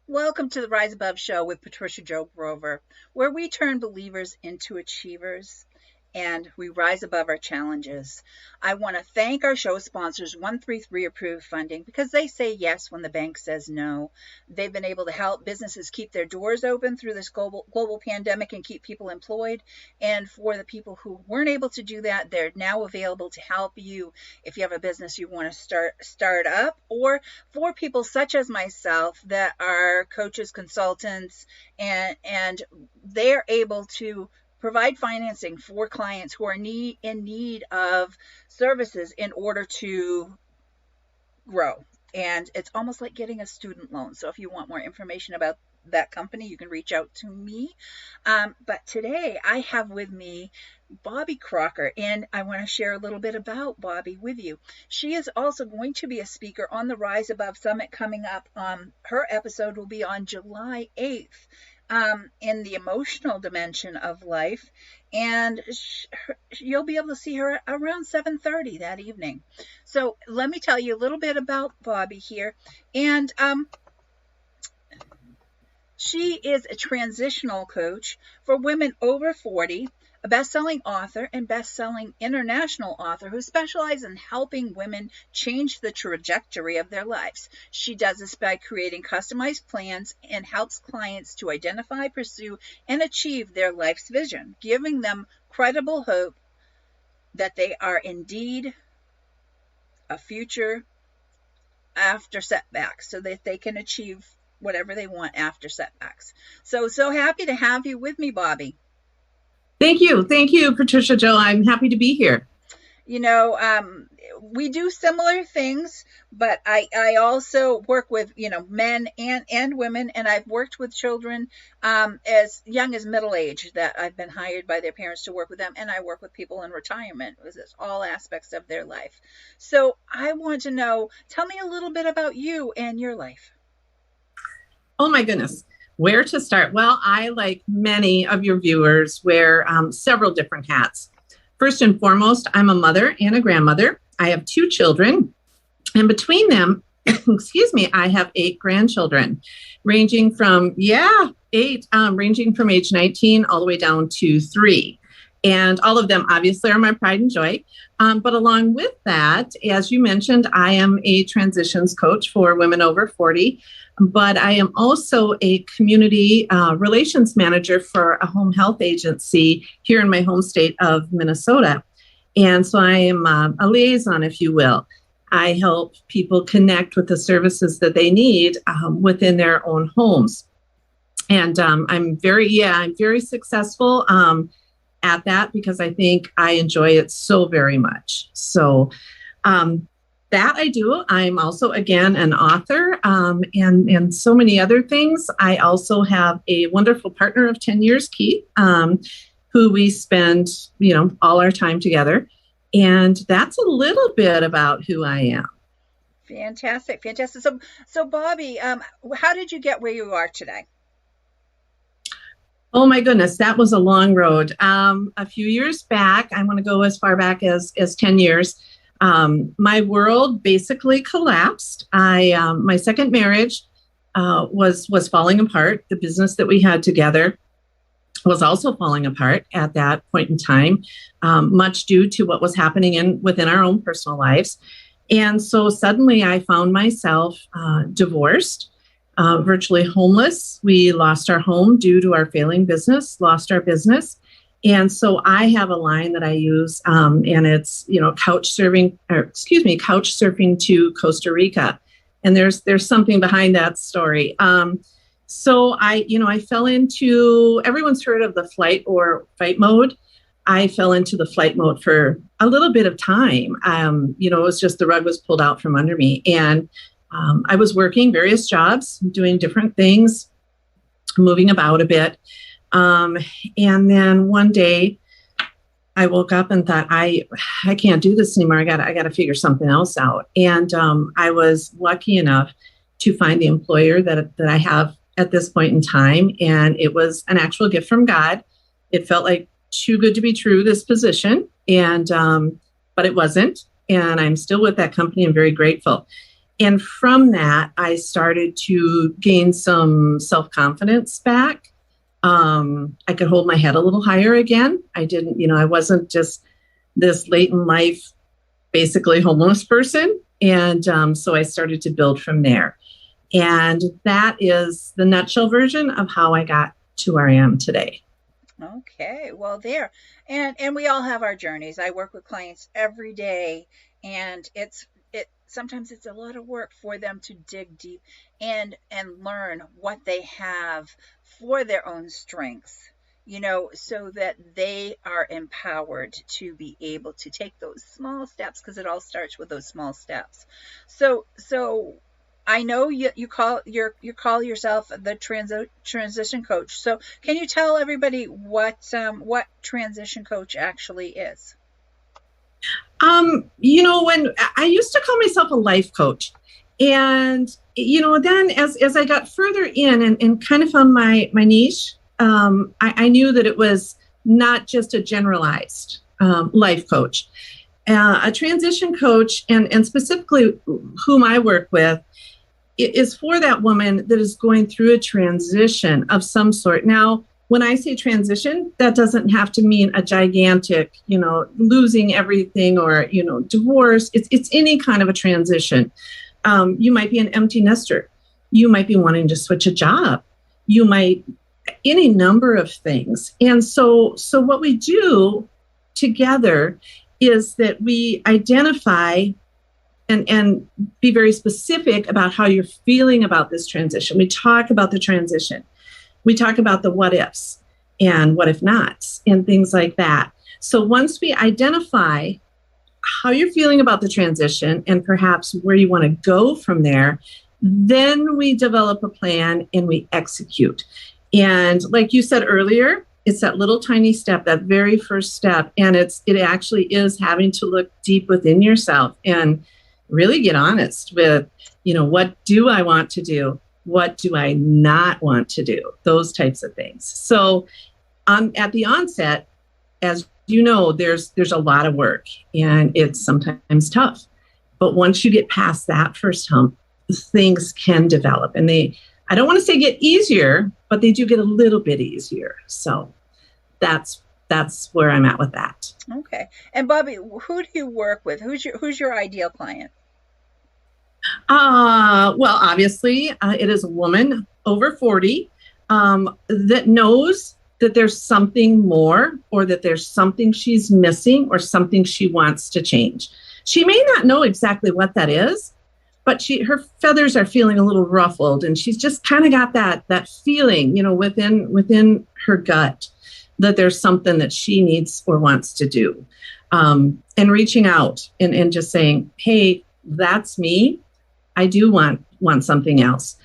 Welcome to the Rise Above Show with Patricia Jo Grover, where we turn believers into achievers and we rise above our challenges. I want to thank our show sponsors, 133 Approved Funding, because they say yes when the bank says no. They've been able to help businesses keep their doors open through this global pandemic and keep people employed. And for the people who weren't able to do that, they're now available to help you if you have a business you want to start up, or for people such as myself that are coaches, consultants, and they're able to provide financing for clients who are in need of services in order to grow. And it's almost like getting a student loan. So if you want more information about that company, you can reach out to me. But today I have with me Bobbie Crocker, and I want to share a little bit about Bobbie with you. She is also going to be a speaker on the Rise Above Summit coming up. Her episode will be on July 8th. In the emotional dimension of life, and you'll be able to see her around 7:30 that evening. So let me tell you a little bit about Bobbie here. And she is a transitional coach for women over 40, a best-selling author and best-selling international author who specializes in helping women change the trajectory of their lives. She does this by creating customized plans and helps clients to identify, pursue, and achieve their life's vision, giving them credible hope that they are indeed a future after setbacks, so that they can achieve whatever they want after setbacks. So happy to have you with me, Bobbie. Thank you. Thank you, Patricia Jo. I'm happy to be here. You know, we do similar things, but I also work with, men and women, and I've worked with children as young as middle age that I've been hired by their parents to work with them. And I work with people in retirement. It's all aspects of their life. So I want to know, tell me a little bit about you and your life. Oh, my goodness. Where to start? Well, I, like many of your viewers, wear several different hats. First and foremost, I'm a mother and a grandmother. I have 2 children, and between them, I have 8 grandchildren, ranging from age 19 all the way down to 3. And all of them obviously are my pride and joy. But along with that, as you mentioned, I am a transitions coach for women over 40. But I am also a community relations manager for a home health agency here in my home state of Minnesota. And so I am a liaison, if you will. I help people connect with the services that they need within their own homes. And I'm very successful at that because I think I enjoy it so very much. So that I do. I'm also, again, an author and so many other things. I also have a wonderful partner of 10 years, Keith, who we spend, all our time together. And that's a little bit about who I am. Fantastic. So Bobbie, how did you get where you are today? Oh, my goodness, that was a long road. A few years back, I want to go as far back as 10 years. My world basically collapsed. My second marriage was falling apart. The business that we had together was also falling apart at that point in time, much due to what was happening within our own personal lives. And so suddenly I found myself divorced, virtually homeless. We lost our home due to our failing business, lost our business. And so I have a line that I use, and it's, couch surfing to Costa Rica. And there's something behind that story. So I fell into, everyone's heard of the flight or fight mode. I fell into the flight mode for a little bit of time. It was just the rug was pulled out from under me. And I was working various jobs, doing different things, moving about a bit. And then one day I woke up and thought, I can't do this anymore. I got to figure something else out. And I was lucky enough to find the employer that I have at this point in time. And it was an actual gift from God. It felt like too good to be true, this position. And, but it wasn't. And I'm still with that company. I'm very grateful. And from that, I started to gain some self-confidence back. I could hold my head a little higher again. I didn't, I wasn't just this late in life, basically homeless person. And so I started to build from there. And that is the nutshell version of how I got to where I am today. Okay, well there. And we all have our journeys. I work with clients every day, and it sometimes it's a lot of work for them to dig deep and learn what they have for their own strengths, so that they are empowered to be able to take those small steps, because it all starts with those small steps. So I know you call yourself the transition coach. So can you tell everybody what transition coach actually is? When I used to call myself a life coach, and then as I got further in and kind of found my niche, I knew that it was not just a generalized life coach. A transition coach, and specifically whom I work with, is for that woman that is going through a transition of some sort. Now, when I say transition, that doesn't have to mean a gigantic, losing everything or, divorce. It's any kind of a transition. You might be an empty nester. You might be wanting to switch a job. You might, any number of things. And so what we do together is that we identify and be very specific about how you're feeling about this transition. We talk about the transition. We talk about the what ifs and what if nots and things like that. So once we identify how you're feeling about the transition and perhaps where you want to go from there, then we develop a plan and we execute. And like you said earlier, it's that little tiny step, that very first step. And it actually is having to look deep within yourself and really get honest with, what do I want to do? What do I not want to do? Those types of things. So at the onset, as you know, there's a lot of work and it's sometimes tough. But once you get past that first hump, things can develop. And I don't want to say get easier, but they do get a little bit easier. So that's where I'm at with that. Okay. And Bobbie, who do you work with? Who's your ideal client? Well, obviously, it is a woman over 40 that knows that there's something more, or that there's something she's missing, or something she wants to change. She may not know exactly what that is, but her feathers are feeling a little ruffled, and she's just kind of got that feeling, within her gut that there's something that she needs or wants to do. And reaching out and just saying, hey, that's me. I do want something else.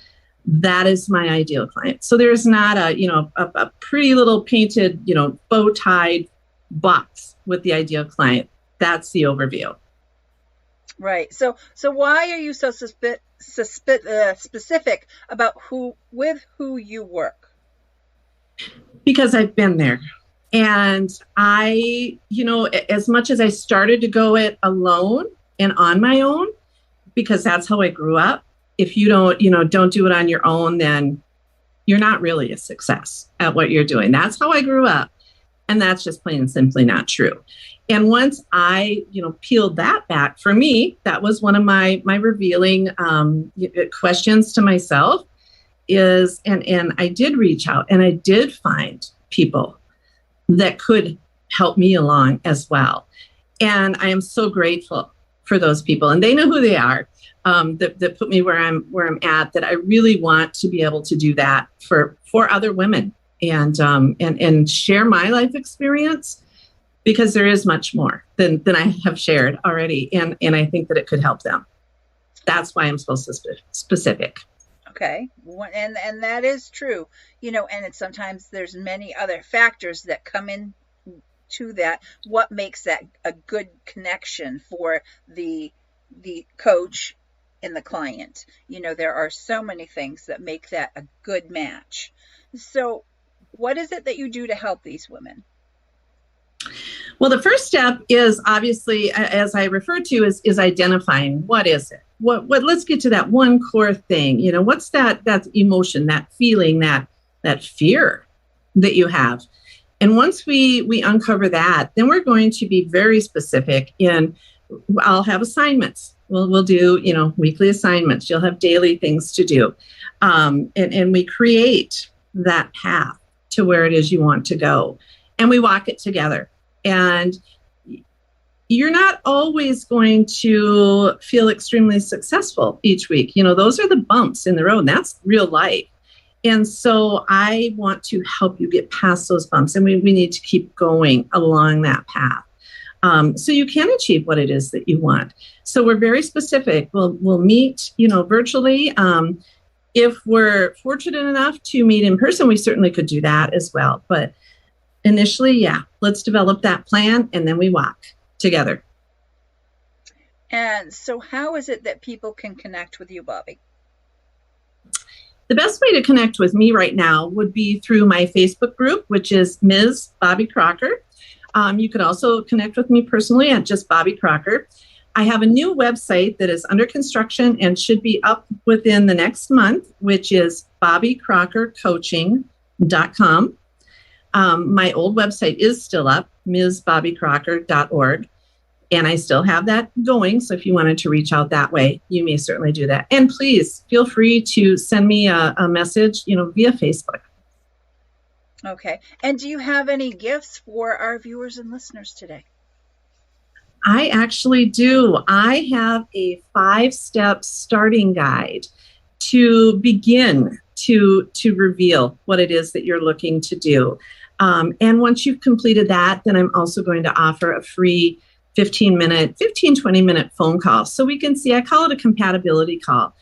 That is my ideal client. So there's not a pretty little painted, bow tied box with the ideal client. That's the overview. Right. So why are you so specific about who you work? Because I've been there. And I, as much as I started to go it alone and on my own, because that's how I grew up. If you don't do it on your own, then you're not really a success at what you're doing. That's how I grew up. And that's just plain and simply not true. And once I, peeled that back, for me, that was one of my revealing questions to myself is, and I did reach out and I did find people that could help me along as well. And I am so grateful for those people, and they know who they are, that put me where I'm at, that I really want to be able to do that for other women and share my life experience, because there is much more than I have shared already. And I think that it could help them. That's why I'm supposed to specific. Okay. And that is true, and it's sometimes there's many other factors that come in to that. What makes that a good connection for the coach and the client? There are so many things that make that a good match. So what is it that you do to help these women? Well, the first step is obviously, as I referred to, is identifying what is it? let's get to that one core thing. You know, what's that emotion, that feeling, that fear that you have. And once we uncover that, then we're going to be very specific in, I'll have assignments. We'll do, you know, weekly assignments. You'll have daily things to do. And we create that path to where it is you want to go. And we walk it together. And you're not always going to feel extremely successful each week. You know, those are the bumps in the road. That's real life. And so I want to help you get past those bumps. And we need to keep going along that path. So you can achieve what it is that you want. So we're very specific. We'll meet, you know, virtually. If we're fortunate enough to meet in person, we certainly could do that as well. But initially, yeah, let's develop that plan and then we walk together. And so how is it that people can connect with you, Bobbie? The best way to connect with me right now would be through my Facebook group, which is Ms. Bobbie Crocker. You could also connect with me personally at just Bobbie Crocker. I have a new website that is under construction and should be up within the next month, which is BobbieCrockerCoaching.com. My old website is still up, MsBobbieCrocker.org. And I still have that going. So if you wanted to reach out that way, you may certainly do that. And please feel free to send me a message, you know, via Facebook. Okay. And do you have any gifts for our viewers and listeners today? I actually do. I have a 5-step starting guide to begin to reveal what it is that you're looking to do. And once you've completed that, then I'm also going to offer a free 20-minute phone call. So we can see, I call it a compatibility call,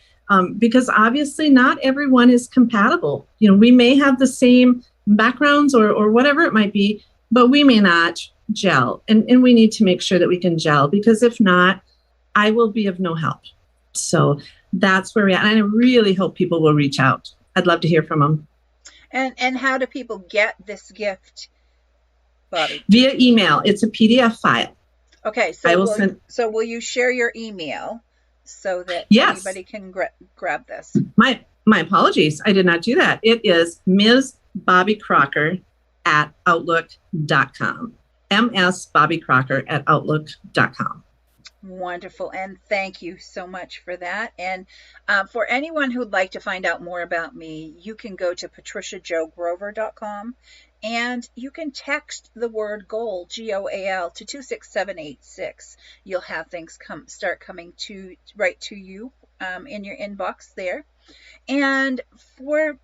because obviously not everyone is compatible. You know, we may have the same backgrounds or whatever it might be, but we may not gel. And we need to make sure that we can gel, because if not, I will be of no help. So that's where we're at. And I really hope people will reach out. I'd love to hear from them. And how do people get this gift, Bobbie? Via email. It's a PDF file. Okay, so will you share your email so that anybody can grab this? My apologies. I did not do that. It is Ms. Bobbie Crocker at Outlook.com. Ms. Bobbie Crocker at Outlook.com. Wonderful. And thank you so much for that. And for anyone who'd like to find out more about me, you can go to patriciajogrover.com and you can text the word GOAL, GOAL, to 26786. You'll have things start coming right to you in your inbox there. And for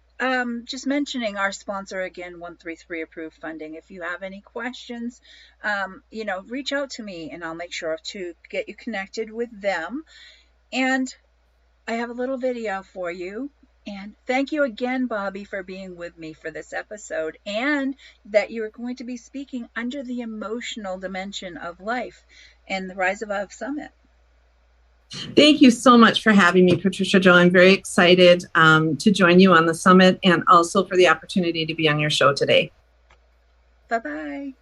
just mentioning our sponsor again, 133 Approved Funding. If you have any questions, you know, reach out to me and I'll make sure to get you connected with them. And I have a little video for you. And thank you again, Bobbie, for being with me for this episode, and that you're going to be speaking under the emotional dimension of life and the Rise Above Summit. Thank you so much for having me, Patricia Jo. I'm very excited to join you on the summit and also for the opportunity to be on your show today. Bye-bye.